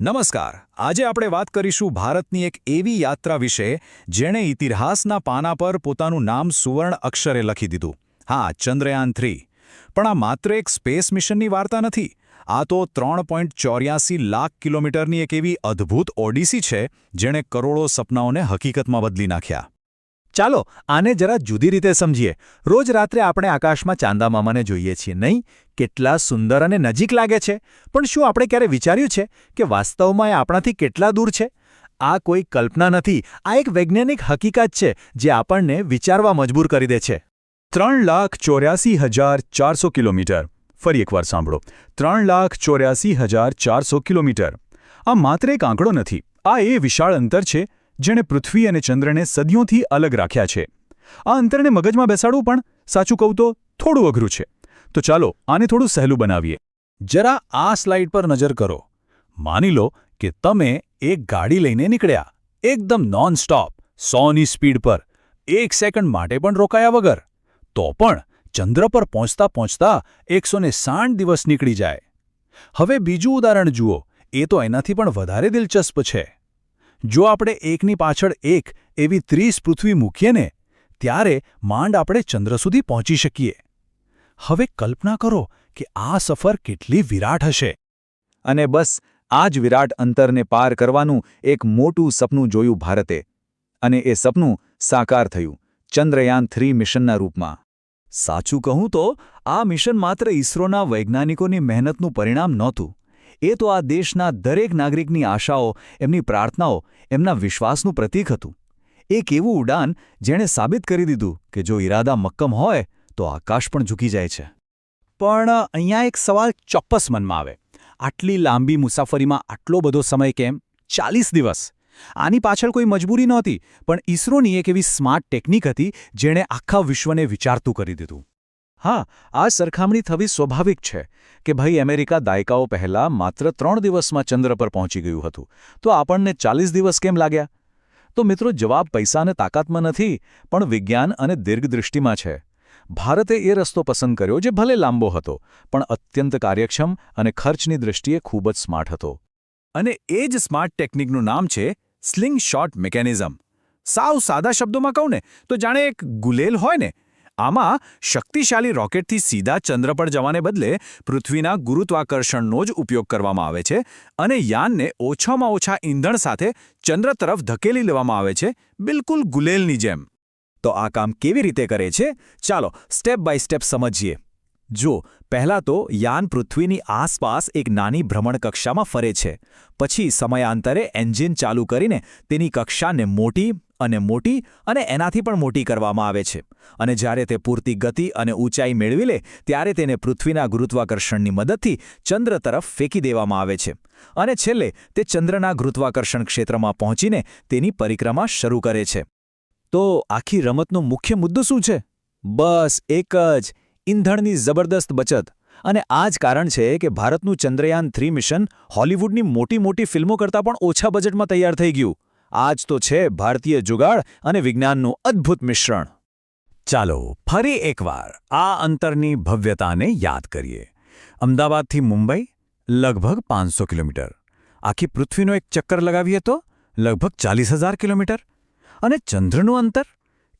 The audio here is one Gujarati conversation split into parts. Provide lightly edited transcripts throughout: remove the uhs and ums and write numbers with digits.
નમસ્કાર. આજે આપણે વાત કરીશું ભારતની એક એવી યાત્રા વિશે જેણે ઇતિહાસના પાના પર પોતાનું નામ સુવર્ણ અક્ષરે લખી દીધું. હા, ચંદ્રયાન-3. પણ આ માત્ર એક સ્પેસ મિશનની વાર્તા નથી. આ તો 3.84 લાખ કિલોમીટરની એક એવી અદ્ભુત ઓડિસી છે જેણે કરોડો સપનાઓને હકીકતમાં બદલી નાખ્યા. ચાલો આને જરા જુદી રીતે સમજીએ. રોજ રાત્રે આપણે આકાશમાં ચાંદા મામાને જોઈએ છીએ, નહીં? કેટલા સુંદર અને નજીક લાગે છે. પણ શું આપણે ક્યારે વિચાર્યું છે કે વાસ્તવમાં એ આપણાથી કેટલા દૂર છે? આ કોઈ કલ્પના નથી, આ એક વૈજ્ઞાનિક હકીકત છે જે આપણને વિચારવા મજબૂર કરી દે છે. 3,84,400 કિલોમીટર. ફરી એકવાર સાંભળો, 3,84,400 કિલોમીટર. આ માત્ર એક આંકડો નથી, આ એ વિશાળ અંતર છે જેણે પૃથ્વી અને ચંદ્રને સદીઓથી અલગ રાખ્યા છે. આ અંતરને મગજમાં બેસાડવું પણ, સાચું કહું તો, થોડું અઘરું છે. તો ચાલો આને થોડું સહેલું બનાવીએ. જરા આ સ્લાઇડ પર નજર કરો. માની લો કે તમે એક ગાડી લઈને નીકળ્યા, એકદમ નોન સ્ટોપ, 100ની સ્પીડ પર, 1 સેકન્ડ માટે પણ રોકાયા વગર. તો પણ ચંદ્ર પર પહોંચતા પહોંચતા 160 દિવસ નીકળી જાય. હવે બીજું ઉદાહરણ જુઓ, એ તો એનાથી પણ વધારે દિલચસ્પ છે. જો આપણે એકની પાછળ એક એવી 30 પૃથ્વી મૂકીએ ને, ત્યારે માંડ આપણે ચંદ્ર સુધી પહોંચી શકીએ. હવે કલ્પના કરો કે આ સફર કેટલી વિરાટ હશે. અને બસ આ જ વિરાટ અંતરને પાર કરવાનું એક મોટું સપનું જોયું ભારતે. અને એ સપનું સાકાર થયું ચંદ્રયાન-3 મિશનના રૂપમાં. સાચું કહું તો આ મિશન માત્ર ઇસરોના વૈજ્ઞાનિકોની મહેનતનું પરિણામ નહોતું. એ તો આ દેશના દરેક નાગરિકની આશાઓ, એમની પ્રાર્થનાઓ, એમના વિશ્વાસનું પ્રતીક હતું. એક એવું ઉડાન જેણે સાબિત કરી દીધું કે જો ઈરાદા મક્કમ હોય તો આકાશ પણ ઝૂકી જાય છે. પણ અહીંયા એક સવાલ ચોક્કસ મનમાં આવે. આટલી લાંબી મુસાફરીમાં આટલો બધો સમય કેમ? 40 દિવસ. આની પાછળ કોઈ મજબૂરી નહોતી, પણ ઇસરોની એક એવી સ્માર્ટ ટેકનિક હતી જેણે આખા વિશ્વને વિચારતું કરી દીધું. હા, આ સરખામણી થવી સ્વાભાવિક છે કે ભાઈ, અમેરિકા દાયકાઓ પહેલાં માત્ર 3 દિવસમાં ચંદ્ર પર પહોંચી ગયું હતું, તો આપણને 40 દિવસ કેમ લાગ્યા? તો મિત્રો, જવાબ પૈસા અને તાકાતમાં નથી, પણ વિજ્ઞાન અને દીર્ઘદૃષ્ટિમાં છે. ભારતે એ રસ્તો પસંદ કર્યો જે ભલે લાંબો હતો, પણ અત્યંત કાર્યક્ષમ અને ખર્ચની દૃષ્ટિએ ખૂબ જ સ્માર્ટ હતો. અને એ જ સ્માર્ટ ટેકનિકનું નામ છે સ્લિંગ શોટ મિકેનિઝમ. સાવ સાદા શબ્દોમાં કહું ને તો જાણે એક ગુલેલ હોય ને, આમાં શક્તિશાળી રોકેટથી સીધા ચંદ્ર પર જવાને બદલે પૃથ્વીના ગુરુત્વાકર્ષણનો જ ઉપયોગ કરવામાં આવે છે અને યાનને ઓછામાં ઓછા ઈંધણ સાથે ચંદ્ર તરફ ધકેલી લેવામાં આવે છે, બિલકુલ ગુલેલની જેમ. તો આ કામ કેવી રીતે કરે છે? ચાલો સ્ટેપ બાય સ્ટેપ સમજીએ. જો પહેલાં તો યાન પૃથ્વીની આસપાસ એક નાની ભ્રમણકક્ષામાં ફરે છે. પછી સમયાંતરે એન્જિન ચાલુ કરીને તેની કક્ષાને મોટી અને એનાથી પણ મોટી કરવામાં આવે છે. અને જ્યારે તે પૂરતી ગતિ અને ઊંચાઈ મેળવી લે ત્યારે તેને પૃથ્વીના ગુરુત્વાકર્ષણની મદદથી ચંદ્ર તરફ ફેંકી દેવામાં આવે છે. અને છેલ્લે તે ચંદ્રના ગુરુત્વાકર્ષણ ક્ષેત્રમાં પહોંચીને તેની પરિક્રમા શરૂ કરે છે. તો આખી રમતનો મુખ્ય મુદ્દો શું છે? બસ એક જ, ઈંધણની જબરદસ્ત બચત. અને આ જ કારણ છે કે ભારતનું ચંદ્રયાન-3 મિશન હોલિવૂડની મોટી મોટી ફિલ્મો કરતાં પણ ઓછા બજેટમાં તૈયાર થઈ ગયું. આ જ તો છે ભારતીય જુગાડ અને વિજ્ઞાનનું અદ્ભુત મિશ્રણ. ચાલો ફરી એકવાર આ અંતરની ભવ્યતાને યાદ કરીએ. અમદાવાદથી મુંબઈ લગભગ 500 કિલોમીટર. આખી પૃથ્વીનો એક ચક્કર લગાવીએ તો લગભગ 40,000 કિલોમીટર. અને ચંદ્રનું અંતર?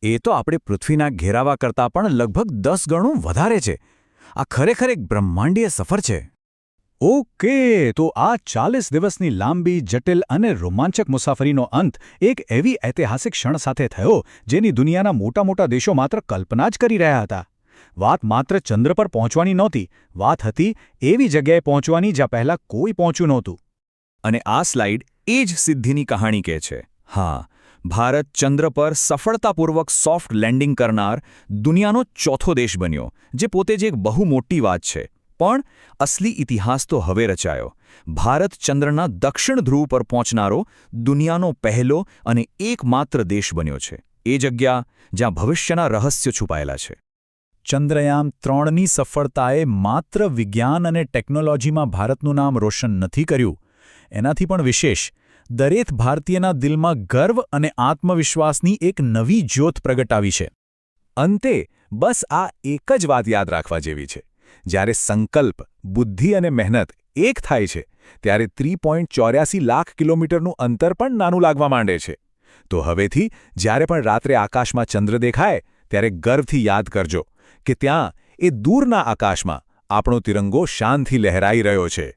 એ તો આપણે પૃથ્વીના ઘેરાવા કરતાં પણ લગભગ 10 ગણું વધારે છે. આ ખરેખર એક બ્રહ્માંડીય સફર છે. ઓકે, તો આ 40 દિવસની લાંબી, જટિલ અને રોમાંચક મુસાફરીનો અંત એક એવી ઐતિહાસિક ક્ષણ સાથે થયો જેની દુનિયાના મોટા મોટા દેશો માત્ર કલ્પના જ કરી રહ્યા હતા. વાત માત્ર ચંદ્ર પર પહોંચવાની નહોતી, વાત હતી એવી જગ્યાએ પહોંચવાની જ્યાં પહેલાં કોઈ પહોંચ્યું નહોતું. અને આ સ્લાઇડ એ જ સિદ્ધિની કહાણી કહે છે. હા, ભારત ચંદ્ર પર સફળતાપૂર્વક સોફ્ટ લેન્ડિંગ કરનાર દુનિયાનો ચોથો દેશ બન્યો, જે પોતે જ એક બહુ મોટી વાત છે. પણ અસલી ઇતિહાસ તો હવે રચાયો. ભારત ચંદ્રના દક્ષિણ ધ્રુવ પર પહોંચનારો દુનિયાનો પહેલો અને એકમાત્ર દેશ બન્યો છે. એ જગ્યા જ્યાં ભવિષ્યના રહસ્યો છુપાયેલા છે. ચંદ્રયાન-3ની સફળતાએ માત્ર વિજ્ઞાન અને ટેકનોલોજીમાં ભારતનું નામ રોશન નથી કર્યું, એનાથી પણ વિશેષ દરેક ભારતીયના દિલમાં ગર્વ અને આત્મવિશ્વાસની એક નવી જ્યોત પ્રગટાવી છે. અંતે બસ આ એક જ વાત યાદ રાખવા જેવી છે. જ્યારે સંકલ્પ, બુદ્ધિ અને મહેનત એક થાય છે ત્યારે 3.84 લાખ કિલોમીટરનું અંતર પણ નાનું લાગવા માંડે છે. તો હવેથી જ્યારે પણ રાત્રે આકાશમાં ચંદ્ર દેખાય ત્યારે ગર્વથી યાદ કરજો કે ત્યાં એ દૂરના આકાશમાં આપણો તિરંગો શાનથી લહેરાઈ રહ્યો છે.